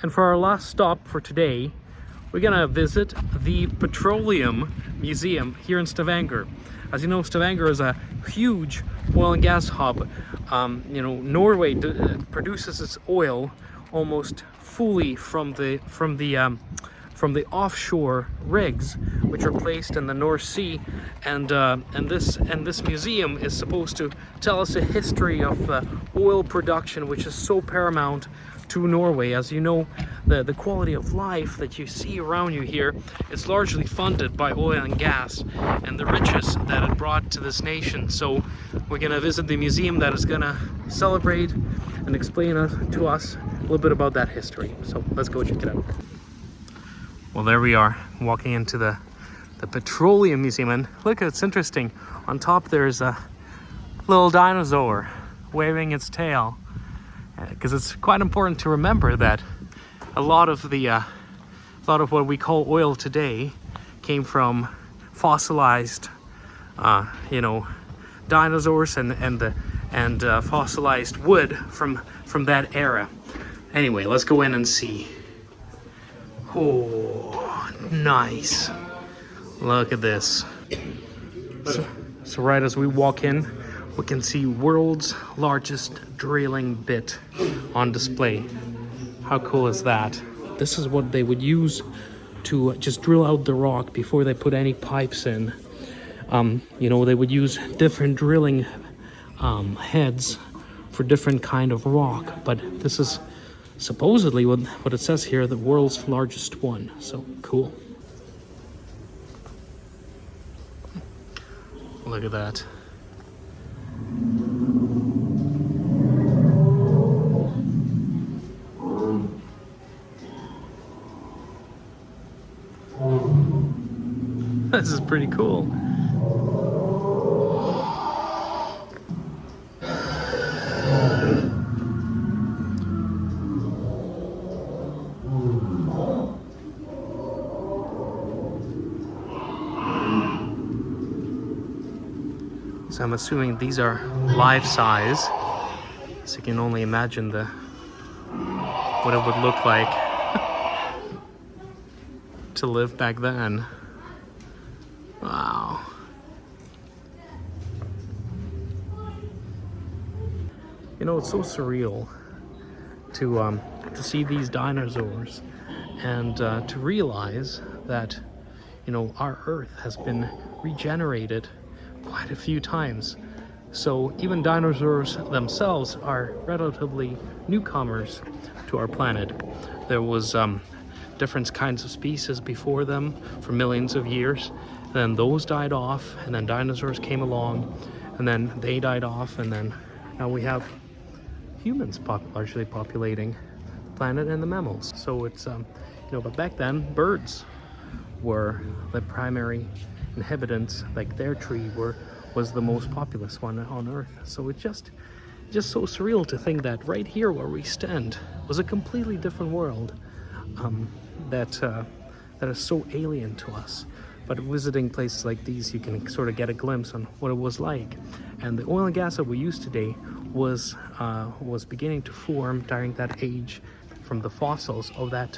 And for our last stop for today, we're gonna visit the Petroleum Museum here in Stavanger. As you know, Stavanger is a huge oil and gas hub. Norway produces its oil almost fully from the offshore rigs, which are placed in the North Sea, and this museum is supposed to tell us a history of oil production, which is so paramount to Norway. As you know, the quality of life that you see around you here is largely funded by oil and gas and the riches that it brought to this nation. So we're gonna visit the museum that is gonna celebrate and explain to us a little bit about that history. So let's go check it out. Well, there we are, walking into the Petroleum Museum, and look, it's interesting. On top there's a little dinosaur waving its tail, because it's quite important to remember that a lot of what we call oil today came from fossilized, dinosaurs and fossilized wood from that era. Anyway, let's go in and see. Oh, nice. Look at this. So right as we walk in, we can see world's largest drilling bit on display. How cool is that? This is what they would use to just drill out the rock before they put any pipes in. They would use different drilling heads for different kind of rock, but this is supposedly what it says here, the world's largest one. So cool. Look at that. This is pretty cool. So I'm assuming these are life size, so you can only imagine what it would look like to live back then. Wow. It's so surreal to see these dinosaurs and to realize that our Earth has been regenerated quite a few times. So even dinosaurs themselves are relatively newcomers to our planet. There was different kinds of species before them for millions of years. Then those died off, and then dinosaurs came along, and then they died off, and then now we have humans largely populating the planet and the mammals. So it's but back then birds were the primary inhabitants. Like their tree was the most populous one on Earth. So it's just so surreal to think that right here where we stand was a completely different world that is so alien to us. But visiting places like these, you can sort of get a glimpse on what it was like. And the oil and gas that we use today was beginning to form during that age from the fossils of that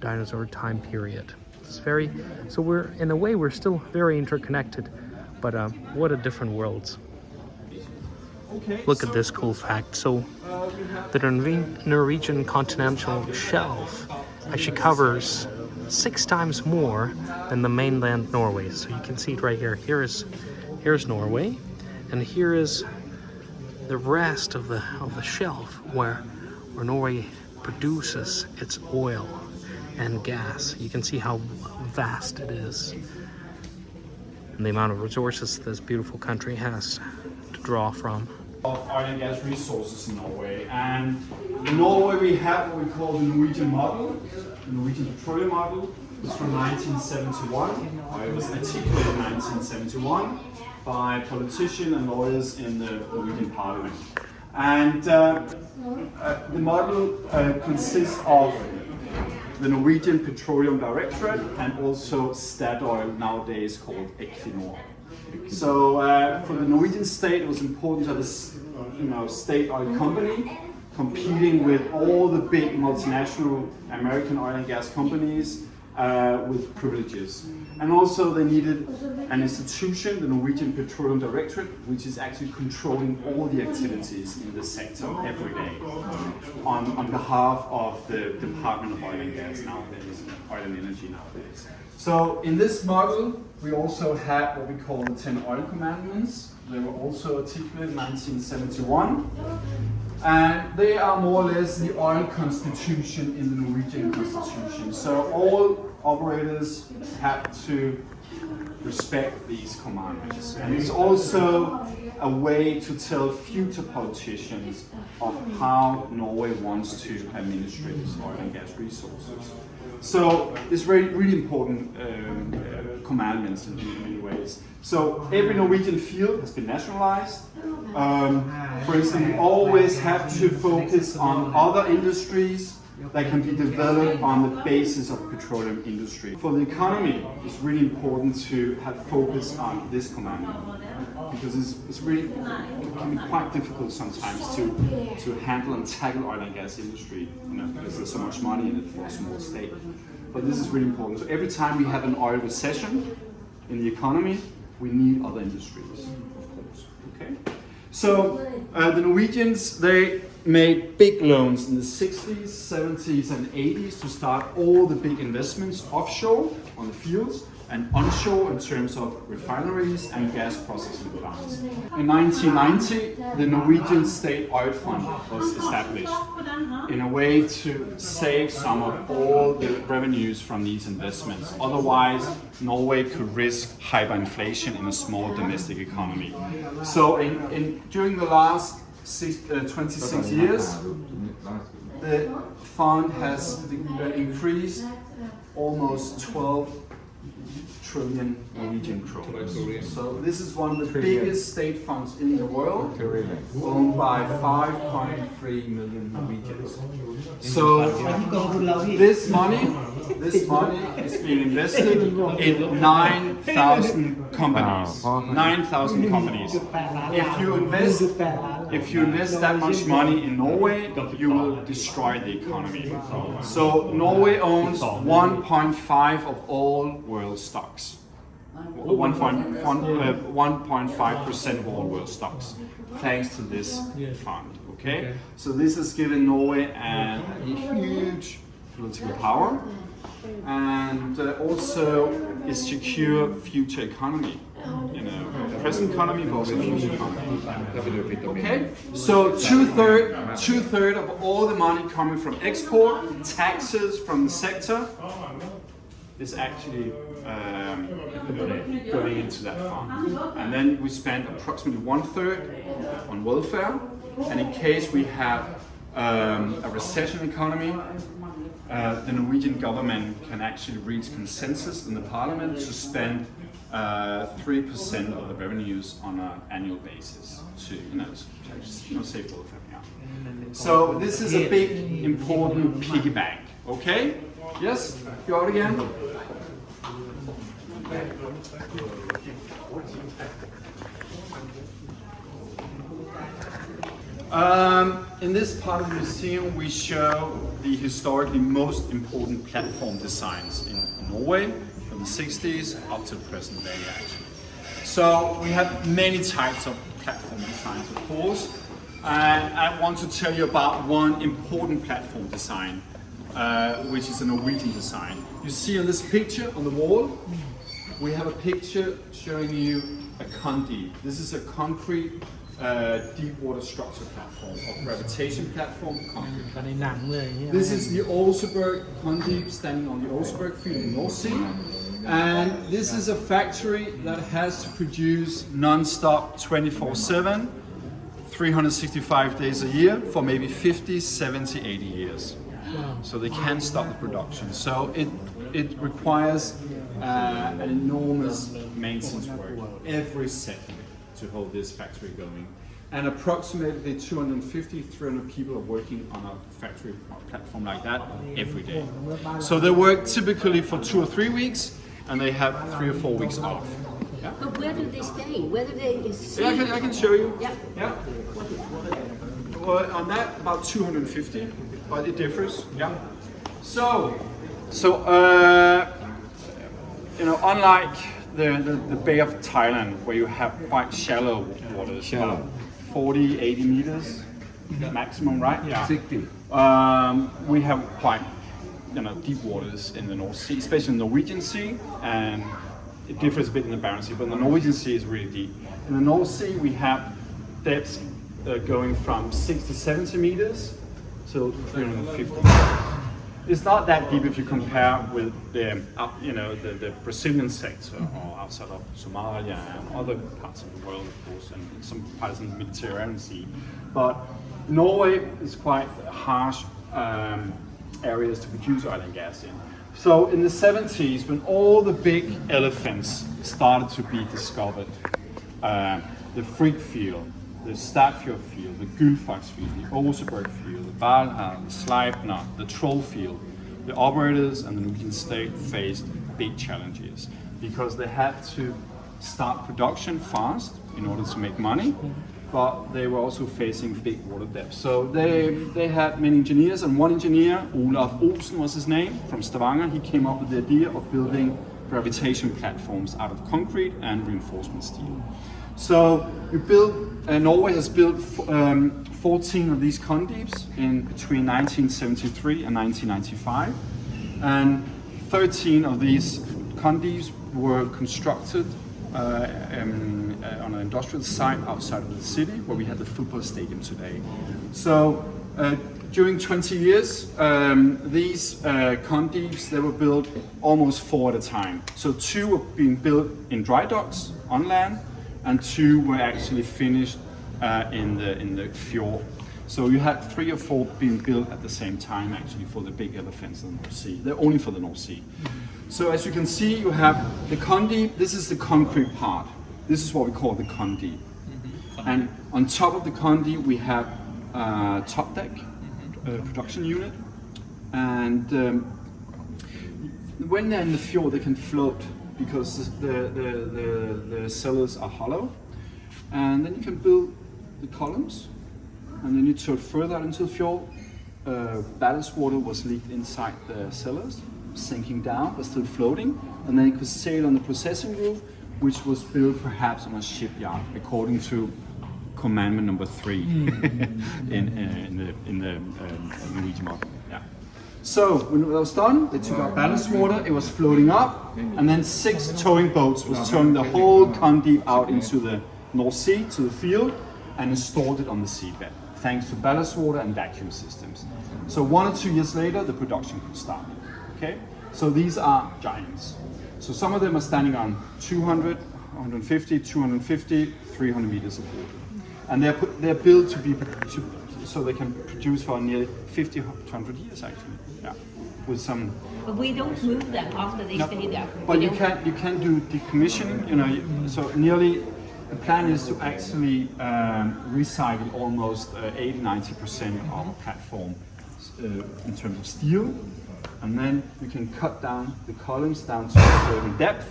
dinosaur time period. So we're still very interconnected, but what a different worlds. Look at this cool fact. So the Norwegian continental shelf actually covers 6 times more than the mainland Norway. So you can see it right here. Here's Norway, and here is the rest of the shelf where Norway produces its oil and gas. You can see how vast it is and the amount of resources this beautiful country has to draw from. Of oil and gas resources in Norway, and in Norway we have what we call the Norwegian model, the Norwegian petroleum model. It's from 1971. It was articulated in 1971 by politicians and lawyers in the Norwegian parliament. And the model consists of the Norwegian Petroleum Directorate and also Statoil, nowadays called Equinor. So for the Norwegian state, it was important to have a state-owned company competing with all the big multinational American oil and gas companies with privileges. And also they needed an institution, the Norwegian Petroleum Directorate, which is actually controlling all the activities in the sector every day on behalf of the Department of Oil and Gas nowadays, Oil and Energy nowadays. So in this model, we also had what we call the 10 Oil Commandments. They were also articulated in 1971. And they are more or less the oil constitution in the Norwegian constitution. So all operators had to respect these commandments. And it's also a way to tell future politicians of how Norway wants to administrate its oil and gas resources. So it's really important commandments in many ways. So every Norwegian field has been nationalized. For instance, we always have to focus on other industries that can be developed on the basis of petroleum industry. For the economy, it's really important to have focus on this commandment because it can be quite difficult sometimes to handle and tackle oil and gas industry, because there's so much money in it for a small state. But this is really important. So every time we have an oil recession in the economy, we need other industries, of course. Okay. So the Norwegians, they made big loans in the 60s, 70s and 80s to start all the big investments offshore on the fields and onshore in terms of refineries and gas processing plants. In 1990, the Norwegian State Oil Fund was established in a way to save some of all the revenues from these investments. Otherwise, Norway could risk hyperinflation in a small domestic economy. So during the last 26 years, the fund has increased almost 12 trillion Norwegian kroner. So this is one of the biggest state funds in the world, owned by 5.3 million Norwegians. So this money is being invested in 9,000 companies. 9,000 companies. If you invest that much money in Norway, you will destroy the economy. So Norway owns 1.5 of all world stocks. 1.5% of all world stocks, thanks to this fund. Okay, so this has given Norway a huge political power, and also is secure future economy. Present economy, but also future economy. Okay, so two-thirds of all the money coming from export, taxes from the sector, is actually going into that fund. And then we spend approximately 1/3 on welfare. And in case we have a recession economy, the Norwegian government can actually reach consensus in the parliament to spend 3% of the revenues on an annual basis to save welfare. Yeah. So this is a big important piggy bank. Okay? Yes? Go out again. In this part of the museum, we show the historically most important platform designs in Norway from the 60s up to present day, actually. So we have many types of platform designs, of course. And I want to tell you about one important platform design, which is a Norwegian design. You see on this picture on the wall, we have a picture showing you a condi. This is a concrete deep water structure platform, or gravitation platform concrete. This is the Oseberg condi standing on the Oseberg field in the North Sea. And this is a factory that has to produce non-stop 24/7, 365 days a year for maybe 50, 70, 80 years. So they can't stop the production. So it requires an enormous maintenance work every second to hold this factory going. And approximately 250, 300 people are working on a factory platform like that every day. So they work typically for 2 or 3 weeks, and they have 3 or 4 weeks off. Yeah? But where do they stay? Where do they stay? Yeah, I can show you. Yeah. Yeah. Well, on that, about 250, but it differs. Yeah. So, unlike the Bay of Thailand, where you have quite shallow waters, about 40, 80 meters maximum, right? Yeah. 60. We have quite, deep waters in the North Sea, especially in the Norwegian Sea, and it differs a bit in the Barents Sea, but the Norwegian Sea is really deep. In the North Sea, we have depths going from 60 to 70 meters to 350 meters. It's not that deep if you compare with the Brazilian sector or outside of Somalia and other parts of the world, of course, and some parts in the Mediterranean Sea. But Norway is quite harsh areas to produce oil and gas in. So in the 70s, when all the big elephants started to be discovered, the Frigg field, the Statfjord field, the Gullfaks field, the Oseberg field, the Valhall, the Sleipner, the Troll field, the operators and the Norwegian state faced big challenges because they had to start production fast in order to make money, but they were also facing big water depths. So they had many engineers, and one engineer, Olaf Olsen was his name, from Stavanger, he came up with the idea of building gravitation platforms out of concrete and reinforcement steel. So Norway has built 14 of these condeeps in between 1973 and 1995, and 13 of these condeeps were constructed on an industrial site outside of the city where we have the football stadium today. So during 20 years, these condeeps, they were built almost 4 at a time. So 2 were being built in dry docks on land, and 2 were actually finished in the fjord. So you had 3 or 4 being built at the same time, actually, for the big elephants in the North Sea. They're only for the North Sea. So as you can see, you have the condeep. This is the concrete part. This is what we call the condeep. And on top of the condeep, we have top deck, production unit. And when they're in the fjord, they can float because the cellars are hollow. And then you can build the columns, and then you tow it further out into the fjord. Ballast water was leaked inside the cellars, sinking down but still floating, and then you could sail on the processing roof, which was built perhaps on a shipyard, according to commandment number 3 in the Norwegian model. Yeah. So when it was done, they took out ballast water, it was floating up, and then 6 towing boats was towing the whole condeep out into the North Sea, to the field, and installed it on the seabed, thanks to ballast water and vacuum systems. So 1 or 2 years later, the production could start. Okay, so these are giants. So some of them are standing on 200, 150, 250, 300 meters of water, and they're built so they can produce for nearly 50 to 100 years actually. Yeah, with some. But we don't move them after they stay there. But you can do decommissioning. So nearly. The plan is to actually recycle almost 80-90% of our platform in terms of steel, and then you can cut down the columns down to a certain depth,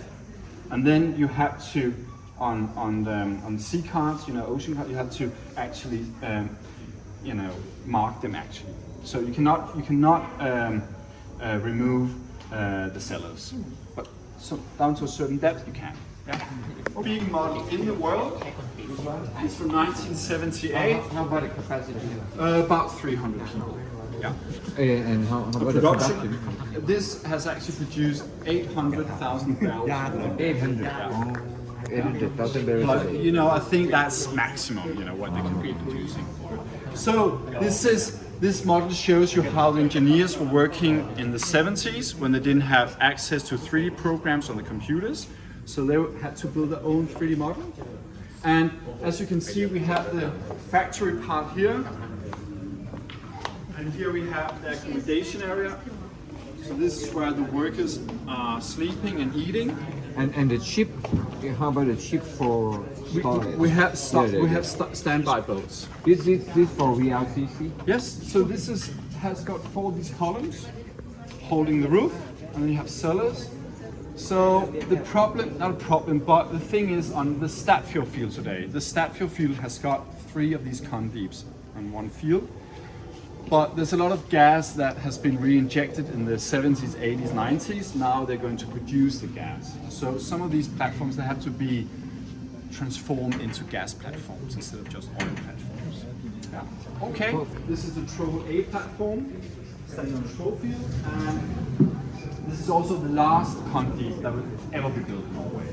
and then you have to on the sea cards, ocean cards, you have to actually mark them actually. So you cannot remove the cellars, but so down to a certain depth you can. Yeah. Being modeled in the world is from 1978. How about the capacity? About 300 people. Yeah. And how about the production? This has actually produced 800,000 barrels. 800. Yeah. 800,000 barrels. But I think that's maximum. What they can be producing for. So this model shows you how the engineers were working in the 70s when they didn't have access to 3D programs on the computers. So they had to build their own 3D model. And as you can see, we have the factory part here. And here we have the accommodation area. So this is where the workers are sleeping and eating. And the ship, how about the ship for storage? We have standby boats. This for VLCC? Yes, so this has got 4 of these columns holding the roof, and then you have cellars. So the problem, not a problem, but the thing is on the Statfjord field today, the Statfjord field has got 3 of these condeeps, on one field. But there's a lot of gas that has been re-injected in the 70s, 80s, 90s. Now they're going to produce the gas. So some of these platforms, they have to be transformed into gas platforms instead of just oil platforms. Yeah. Okay, this is the Troll A platform standing on the Troll field. And this is also the last condeep that will ever be built in Norway.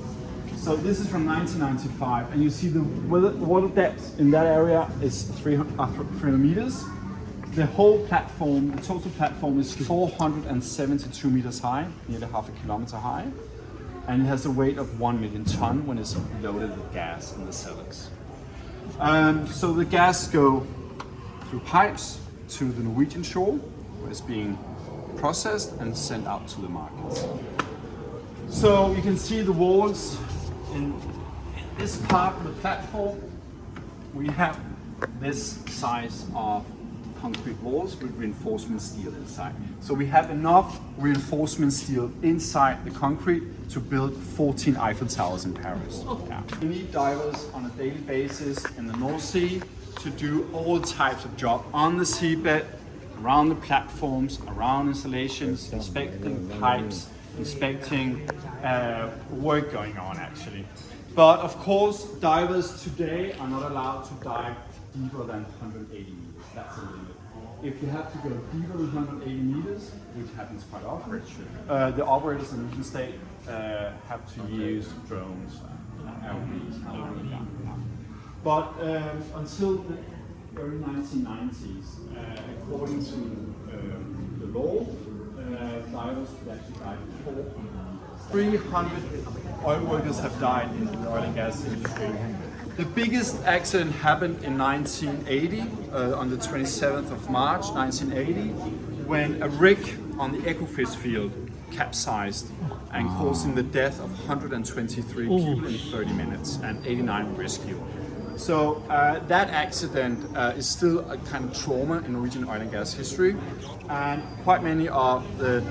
So this is from 1995, and you see the water depth in that area is 300 meters. The whole platform, the total platform is 472 meters high, nearly half a kilometer high, and it has a weight of 1 million ton when it's loaded with gas in the cellars. So the gas go through pipes to the Norwegian shore, where it's being processed and sent out to the markets. So you can see the walls in this part of the platform. We have this size of concrete walls with reinforcement steel inside. So we have enough reinforcement steel inside the concrete to build 14 Eiffel Towers in Paris. Yeah. We need divers on a daily basis in the North Sea to do all types of jobs on the seabed, around the platforms, around installations, inspecting pipes, inspecting work going on actually. But of course, divers today are not allowed to dive deeper than 180 meters. That's the limit. If you have to go deeper than 180 meters, which happens quite often, the operators in the state have to use drones, LVs. But until the early 1990s, according to the law, divers could actually dive 300 oil workers have died in the oil and gas industry. The biggest accident happened in 1980, on the 27th of March 1980, when a rig on the Ekofisk field capsized and causing the death of 123 people in 30 minutes and 89 rescued. So that accident is still a kind of trauma in Norwegian oil and gas history, and quite many of the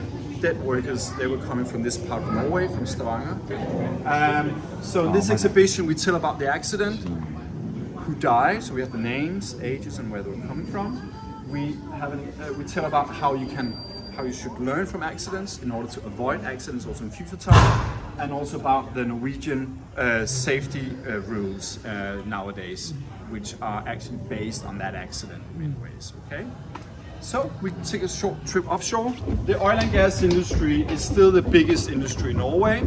dead workers, they were coming from this part of Norway, from Stavanger. So in this exhibition we tell about the accident, who died, so we have the names, ages and where they were coming from. We tell about how you should learn from accidents in order to avoid accidents also in future time, and also about the Norwegian safety rules nowadays, which are actually based on that accident in many ways. Okay? So we take a short trip offshore. The oil and gas industry is still the biggest industry in Norway.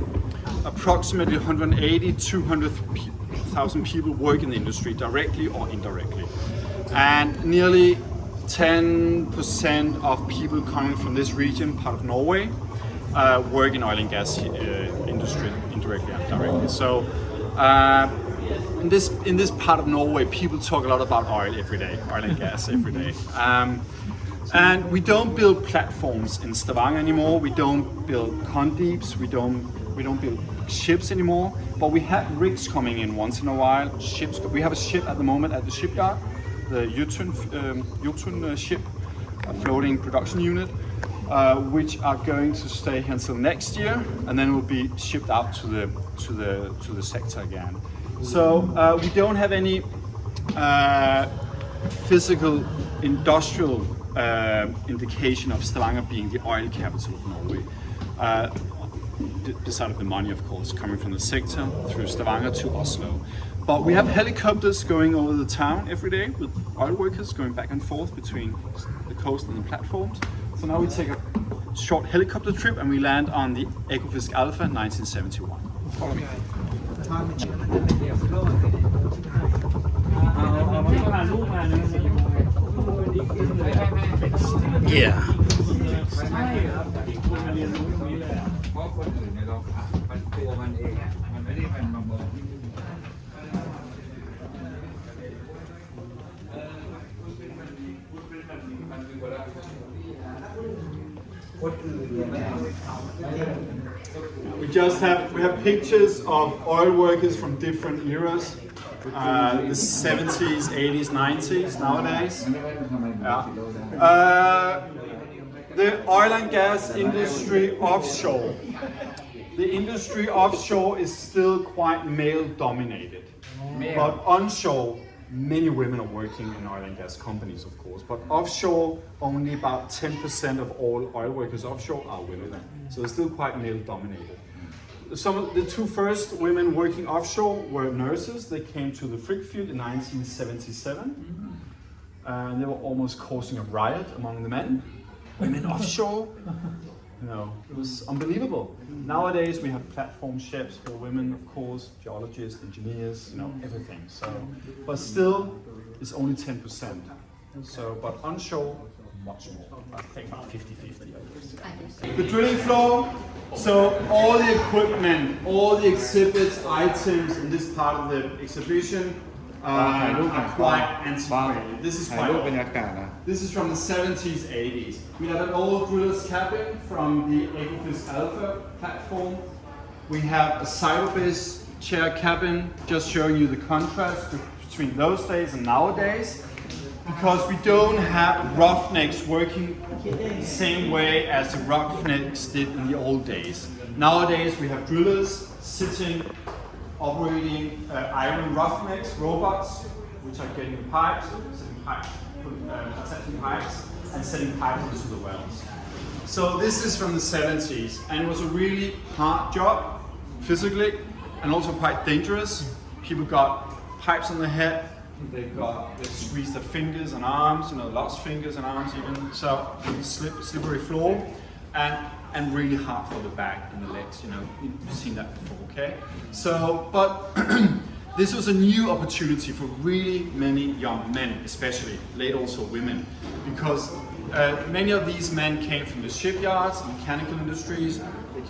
Approximately 180,000-200,000 people work in the industry directly or indirectly. And nearly 10% of people coming from this region, part of Norway, work in oil and gas industry indirectly and directly. So in this part of Norway, people talk a lot about oil every day, oil and gas every day. And we don't build platforms in Stavanger anymore. We don't build condeeps. We don't build ships anymore. But we have rigs coming in once in a while. Ships. We have a ship at the moment at the shipyard, the Jotun ship, a floating production unit, which are going to stay here until next year, and then will be shipped out to the sector again. So we don't have any physical industrial indication of Stavanger being the oil capital of Norway. Beside of the money, of course, coming from the sector through Stavanger to Oslo. But we have helicopters going over the town every day with oil workers going back and forth between the coast and the platforms. So now we take a short helicopter trip and we land on the Ekofisk Alpha 1971. Follow me. Yeah. We have pictures of oil workers from different eras. The 70s, 80s, 90s nowadays. The oil and gas industry offshore. The industry offshore is still quite male dominated. But onshore, many women are working in oil and gas companies, of course, but offshore, only about 10% of all oil workers offshore are women. So it's still quite male dominated. Some of the two first women working offshore were nurses. They came to the Frick field in 1977. And they were almost causing a riot among the men. Women offshore? No, it was unbelievable. Nowadays we have platform chefs for women, of course, geologists, engineers, everything. So, but still, it's only 10%. So, but onshore, much more. I think about 50-50. The drilling floor. So all the equipment, all the exhibits, items in this part of the exhibition are quite antiquated. This is quite old. This is from the 70s, 80s. We have an old driller's cabin from the Ecofisk Alpha platform. We have a cyberbase chair cabin, just showing you the contrast between those days and nowadays. Because we don't have roughnecks working the same way as the roughnecks did in the old days. Nowadays we have drillers sitting, operating iron roughnecks, robots, which are getting pipes, setting pipes, and setting pipes into the wells. So this is from the 70s, and it was a really hard job, physically, and also quite dangerous. People got pipes on the head. They squeezed their fingers and arms, lost fingers and arms even. So slippery floor, and really hard for the back and the legs. You've seen that before, okay? So, but this was a new opportunity for really many young men, especially, later also women, because many of these men came from the shipyards, mechanical industries.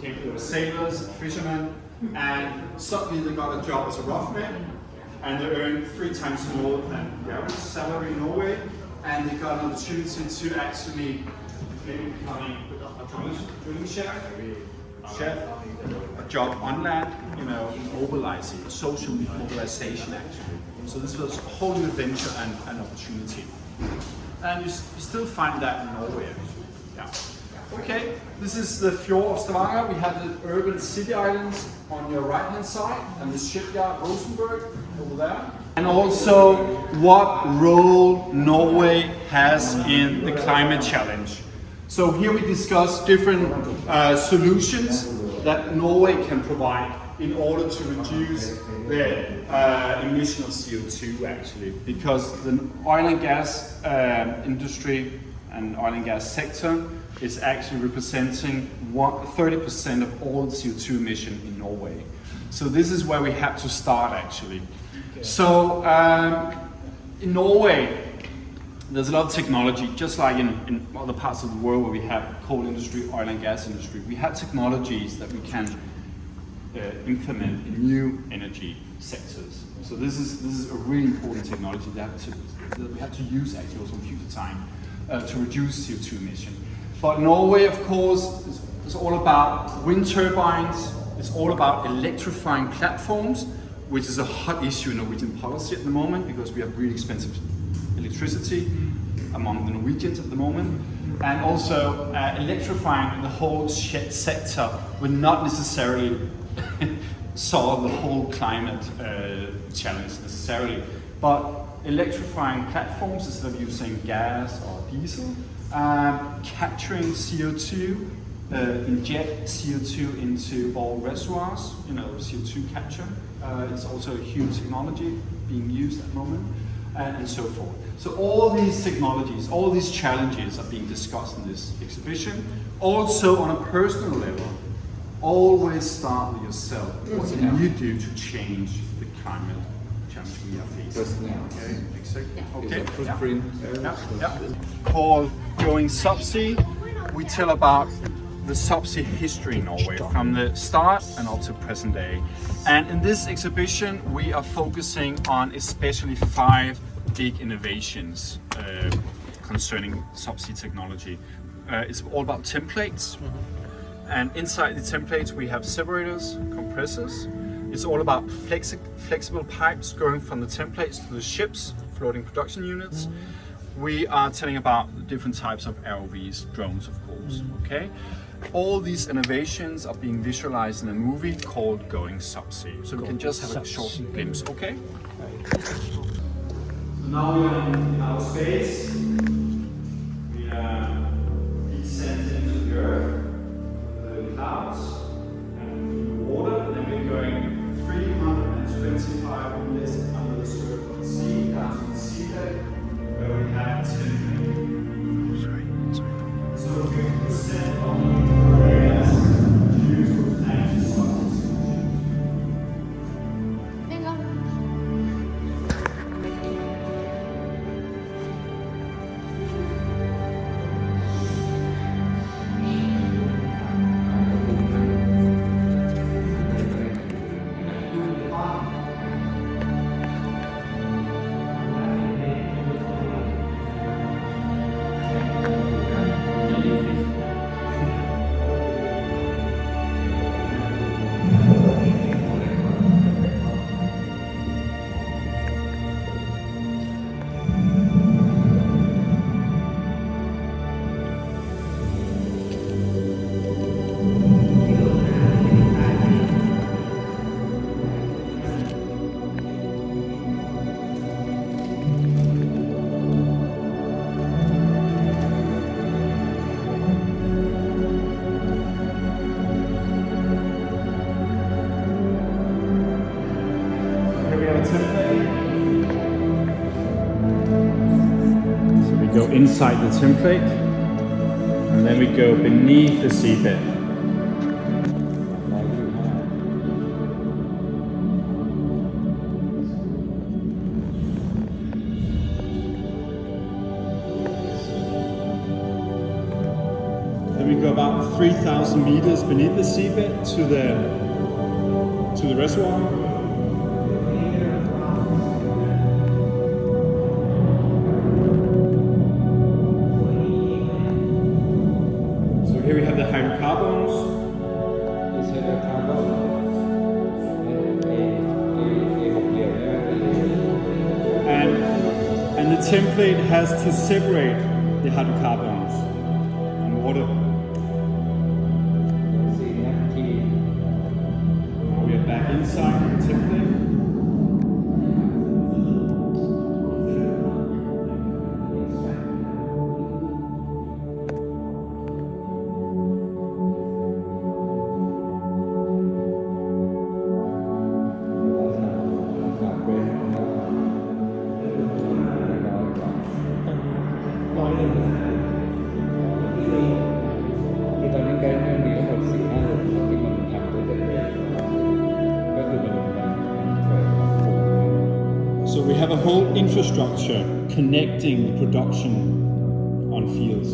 They were sailors, fishermen, and suddenly they got a job as a roughneck. And they earned 3 times more than the average salary in Norway, and they got an opportunity to actually maybe becoming a drilling chef, a job on land, mobilizing, a social mobilization actually. So this was a whole new adventure and an opportunity. And you still find that in Norway actually. Yeah. Okay, this is the fjord of Stavanger. We have the urban city islands on your right hand side, and the shipyard Rosenberg over there. And also what role Norway has in the climate challenge. So here we discuss different solutions that Norway can provide in order to reduce the emission of CO2 actually, because the oil and gas industry and oil and gas sector is actually representing 30% of all CO2 emission in Norway. So this is where we have to start actually. So in Norway, there's a lot of technology, just like in other parts of the world where we have coal industry, oil and gas industry. We have technologies that we can implement in new energy sectors. So this is a really important technology that we have to use actually also in future time to reduce CO2 emission. But Norway, of course, is all about wind turbines. It's all about electrifying platforms, which is a hot issue in Norwegian policy at the moment because we have really expensive electricity among the Norwegians at the moment. And also electrifying the whole sector will not necessarily solve the whole climate challenge necessarily, but electrifying platforms instead of using gas or diesel, capturing CO2, inject CO2 into all reservoirs, CO2 capture. It's also a huge technology being used at the moment, and so forth. So all these technologies, all these challenges are being discussed in this exhibition. Also on a personal level, always start with yourself. What can you do to change the climate challenge we are facing? Okay, exactly. Okay. Footprint. Yeah. Called Going Subsea. We tell about the subsea history in Norway from the start and up to present day. And in this exhibition, we are focusing on especially 5 big innovations concerning subsea technology. It's all about templates. And inside the templates, we have separators, compressors. It's all about flexible pipes going from the templates to the ships, floating production units. We are telling about the different types of ROVs, drones, of course. Okay. All these innovations are being visualized in a movie called Going Subsea. So we can just have a short glimpse. Okay. now we are in outer space. We are descending into the earth, the clouds, and the water. Then we're going 325 meters under the surface of the sea, down to the seabed, where we have template. So 50% of the areas used for planting soils. So we go inside the template, and then we go beneath the seabed. Then we go about 3,000 meters beneath the seabed to the reservoir. Here we have the hydrocarbons. And the template has to separate the hydrocarbons and water. Now we are back inside the template. So we have a whole infrastructure connecting the production on fields.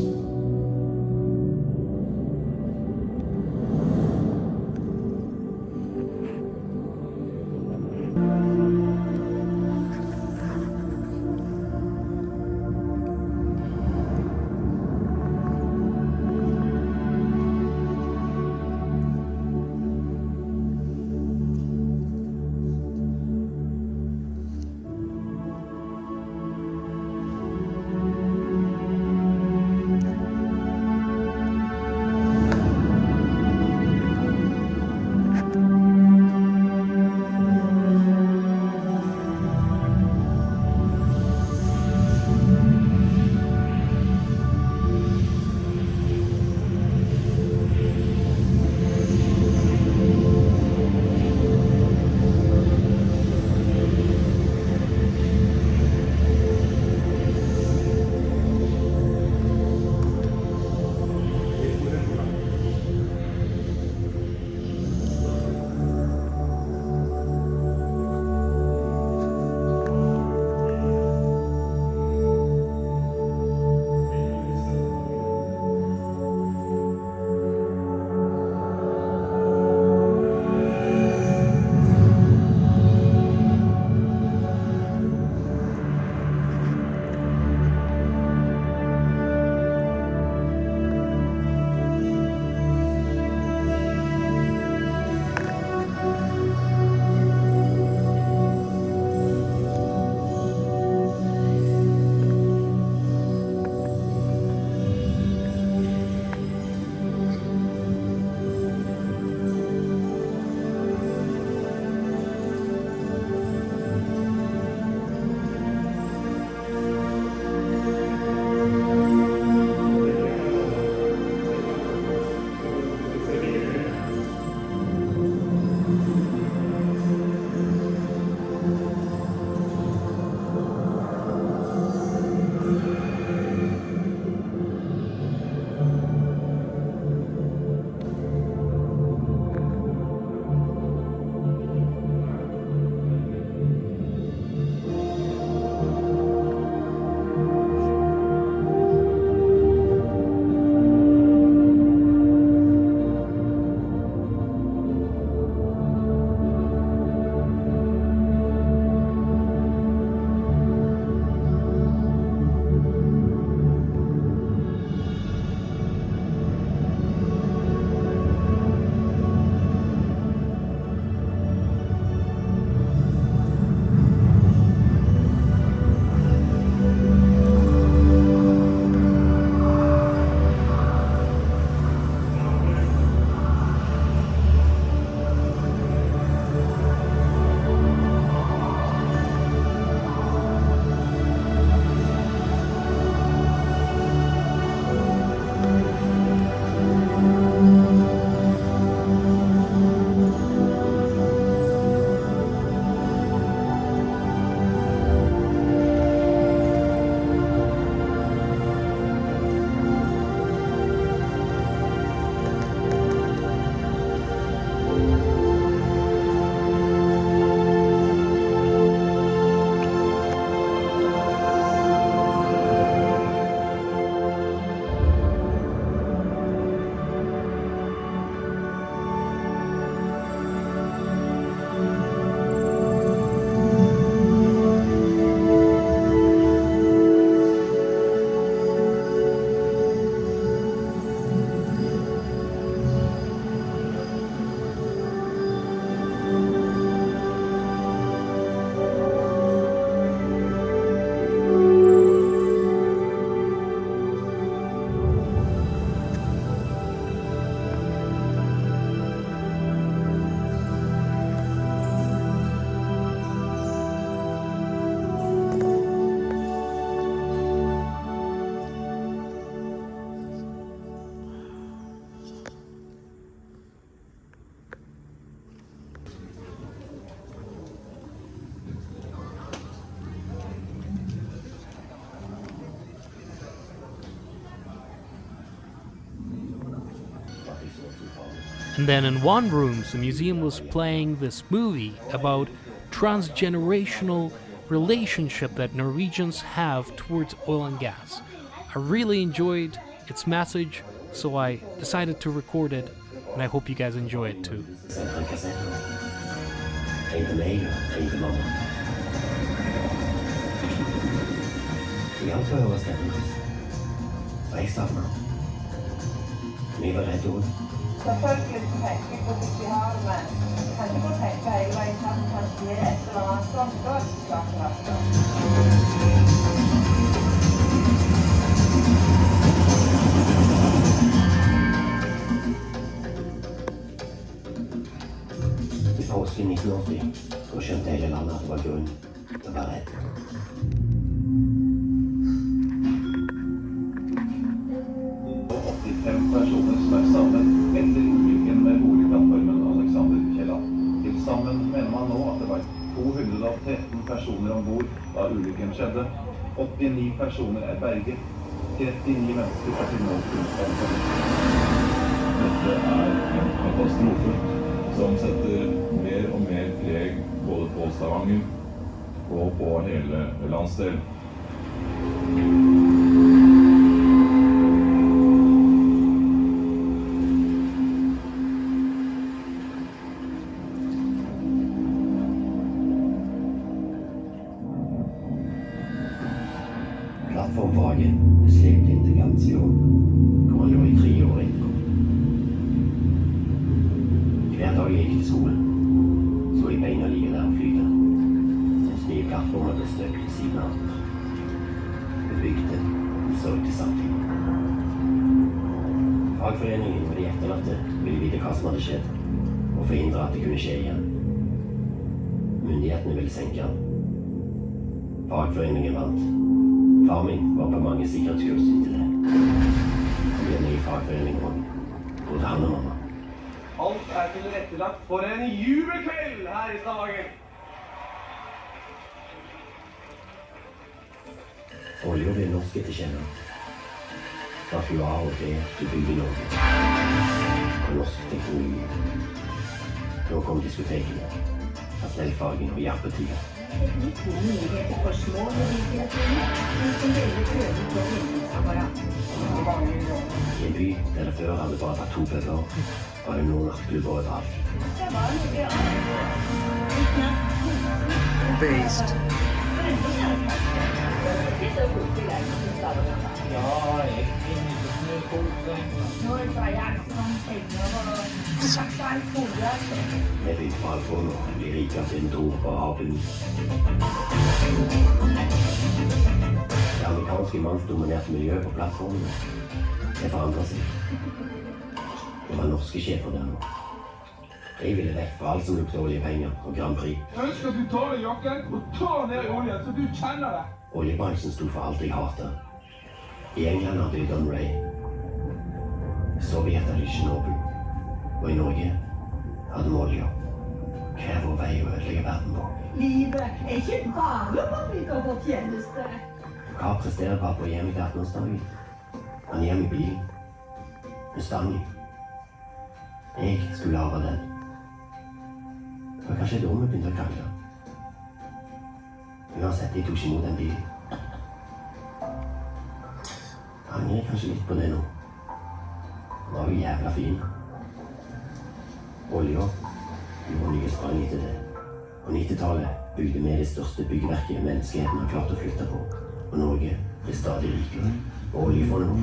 And then in one room, the museum was playing this movie about transgenerational relationship that Norwegians have towards oil and gas. I really enjoyed its message, so I decided to record it, and I hope you guys enjoy it too. En til meg og en til mamma. Det hjalp å høre stemmen hans. Og jeg savnet han. Men jeg var redd også. Selvfølgelig tenker jeg på det vi har, men jeg kan ikke gå og tenke hele veien til at kanskje det er et eller annet som skal klare. I påsken 1980 så skjønte hele landet at det var grunn til å være redd. Personer som er sammen etter ulykken med boligplattformen Alexander Kielland. Til sammen mener man nå at det var 213 personer ombord da ulykken skjedde. 89 personer er berget. 39 mennesker er til nå funnet. Dette er en katastrofe som setter mer og mer preg både på Stavanger og på hele landsdelen. Plattformfaget slet inn til ganske år, hvor han lå i 3 år etterpå. Hver dag jeg gikk til skolen, så jeg beina ligge der og flyte, mens nye plattformer ble støpt til siden av. Vi bygde og sørgte samtidig. Fagforeningen og de etterlatte ville vite hva som hadde skjedd, og forhindre at det kunne skje igjen. Myndighetene ville senke han. Fagforeningen vant. Far min var på mange sikkerhetskurs inntil det. Han ble med i fagforeningen også, både han og mamma. Alt er tilrettelagt for en jubelkveld her i Stavanger. Olje ble norsk etter kjenner. Stafjuar og det til bygd i Norge. Og norsk teknologi. Nå kom diskotekene, pastellfargen og jappetider. Muligheter for små mobiltelefoner, som velger prøver på vinningsapparat. I en by der det før hadde bare vært 2 puber, var det nå nattklubber overalt. Det var noe annet. Based. Vi fikk fall på nå, bli rikere til en tro på havbunnen. Det amerikanske mannsdominerte miljøet på plattformene, det forandret seg. Det var norske sjefer der nå. Jeg ville vekk fra alt som lukte oljepenger og Grand Prix. Jeg ønsker at du tar deg jakken og tar ned i oljen, så du kjenner det. Oljebransjen sto for alt jeg hatet. I England hadde de Don Ray. Sovjet hadde Chernobyl. Og i Norge hadde vi olje. Hver vår vei å ødelegge verden på. Livet er ikke bare fabrikkerfortjeneste. Hva presterer pappa hjemme til 18-årsdagen? Han hjemme i bilen. Med stangen. Jeg skulle arve den. Det var kanskje da vi begynte å krangle. Uansett, jeg tok ikke imot den bilen. Jeg angrer kanskje litt på det nå. Den var jo jævla fin. Olja gjorde nye sprang etter det. På 90-tallet bygde vi det største byggverket menneskeheten har klart å flytte på. Og Norge ble stadig rikere. Og oljefondet,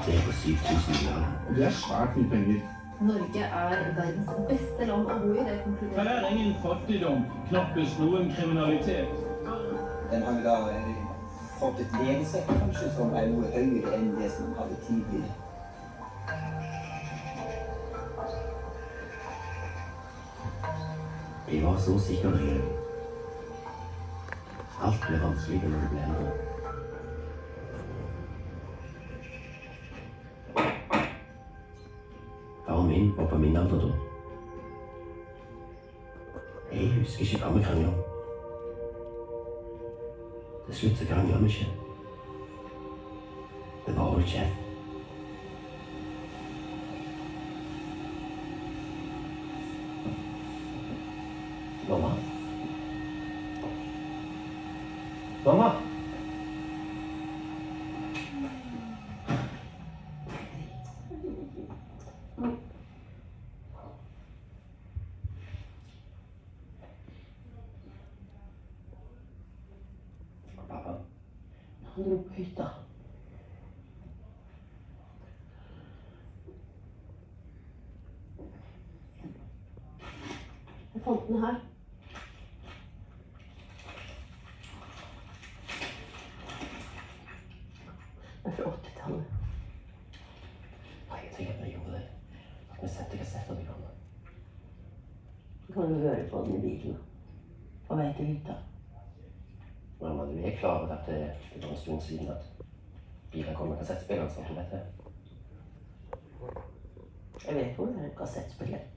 det er på 7000 milliarder. Det er svært mye penger. Norge er verdens beste land å bo i, det konkluderer. Her er ingen fattigdom, knappest noen kriminalitet. Den har jo da fått et ledelse, kanskje, som er noe høyere enn det som hadde tidligere. Jeg var så sikker den gangen. Alt ble vanskeligere når det ble eldre. Faren min var på min alder da. Jeg husker ikke hva vi kranglet om. Til slutt så kranglet vi ikke. Det bare holdt kjeft. Mamma? Mamma? Pappa? Han dro på hytta. Jeg fant den her. Den er fra 80-tallet. Jeg tenker at vi gjorde det. At vi setter kassetter i hverandre. Så kan du høre på den i bilen. På vei til hytta. Mamma, du er klar over at det var en stund siden at bilen kom med kassettspilleren, sånn at du vet det. Jeg vet hvor det er en kassettspiller.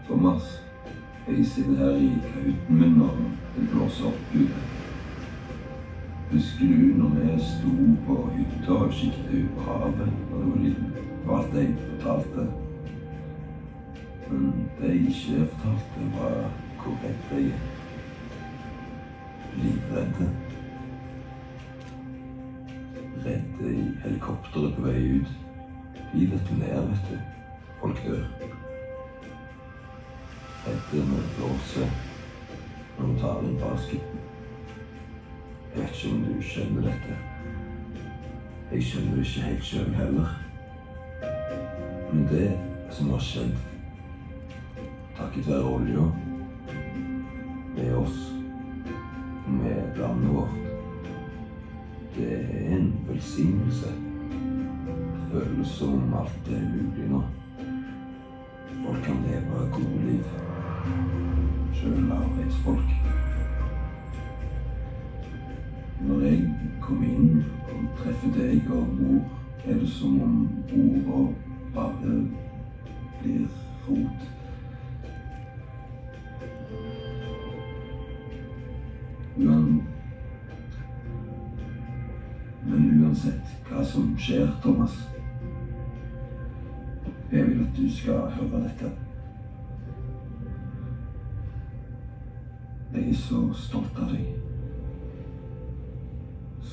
Thomas, jeg sitter her i kahytten min og det blåser opp ute. Husker du når vi sto på hytta og kikket ut på havet da du var liten? Og alt jeg fortalte. Men det jeg ikke fortalte var hvor redd jeg er. Livredde. Redde i helikopteret på vei ut. De detonerer, vet du. Folk dør. Redde når det blåser. Når du tar inn basketen. Jeg vet ikke om du skjønner dette. Jeg skjønner det ikke helt selv heller. Men det som har skjedd, takket være olja, med oss, med landet vårt, det er en velsignelse. Det føles som om alt er mulig nå. Folk kan leve gode liv. Selv arbeidsfolk. Når jeg kommer inn og treffer deg og mor, er det som om ordet bare blir rot. Men uansett hva som skjer, Thomas, jeg vil at du skal høre dette. Jeg er så stolt av deg.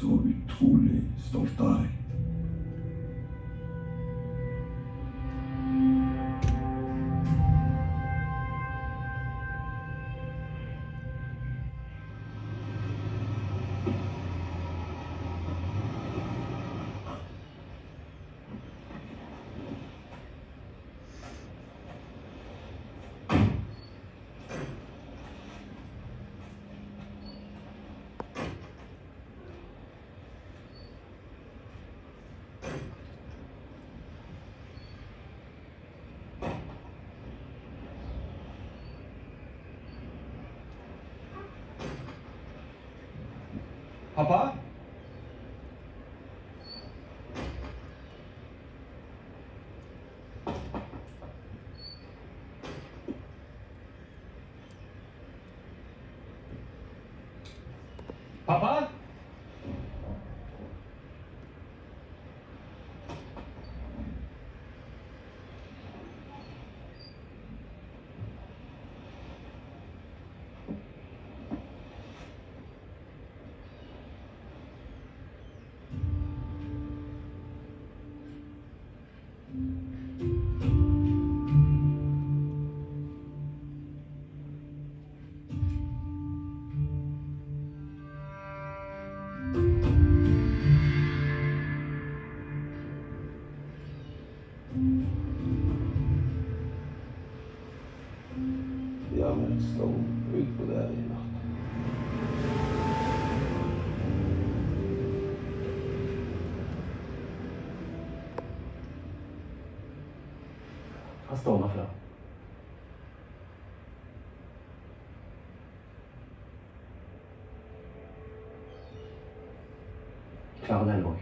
Så utrolig stolt av deg. Pappa? Pappa? De har meldt storm utpå der i natt. Hva står det for? Klarer den òg.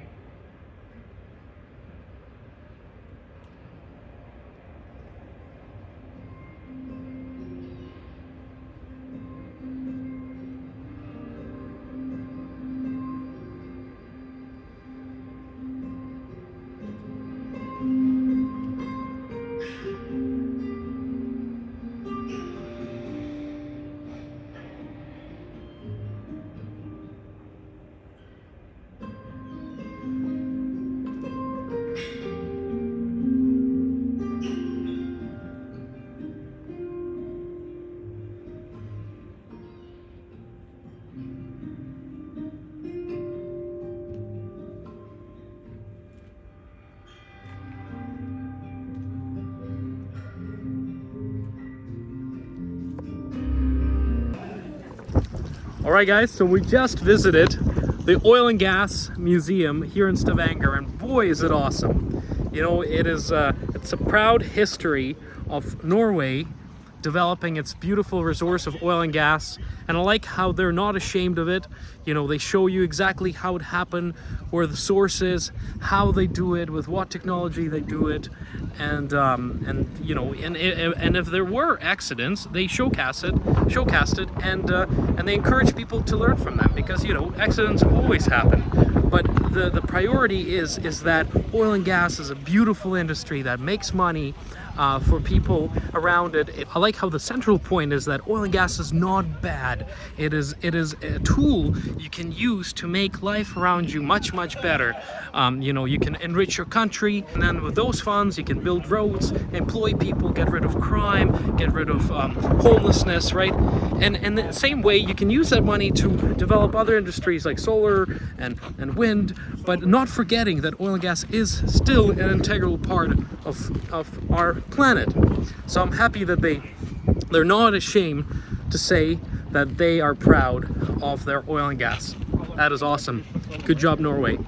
All right, guys, so we just visited the Oil and Gas Museum here in Stavanger, and boy, is it awesome. You know, it's a proud history of Norway developing its beautiful resource of oil and gas, and I like how they're not ashamed of it. You know, they show you exactly how it happened, where the source is, how they do it, with what technology they do it, and you know, and if there were accidents, they showcast it, and they encourage people to learn from them, because you know, accidents always happen. But the priority is that oil and gas is a beautiful industry that makes money for people around it. I like how the central point is that oil and gas is not bad. It is a tool you can use to make life around you much better. You know, you can enrich your country, and then with those funds you can build roads, employ people, get rid of crime, get rid of homelessness, right? And the same way you can use that money to develop other industries like solar and wind, but not forgetting that oil and gas is still an integral part of our planet. So I'm happy that they're not ashamed to say that they are proud of their oil and gas. That is awesome. Good job, Norway.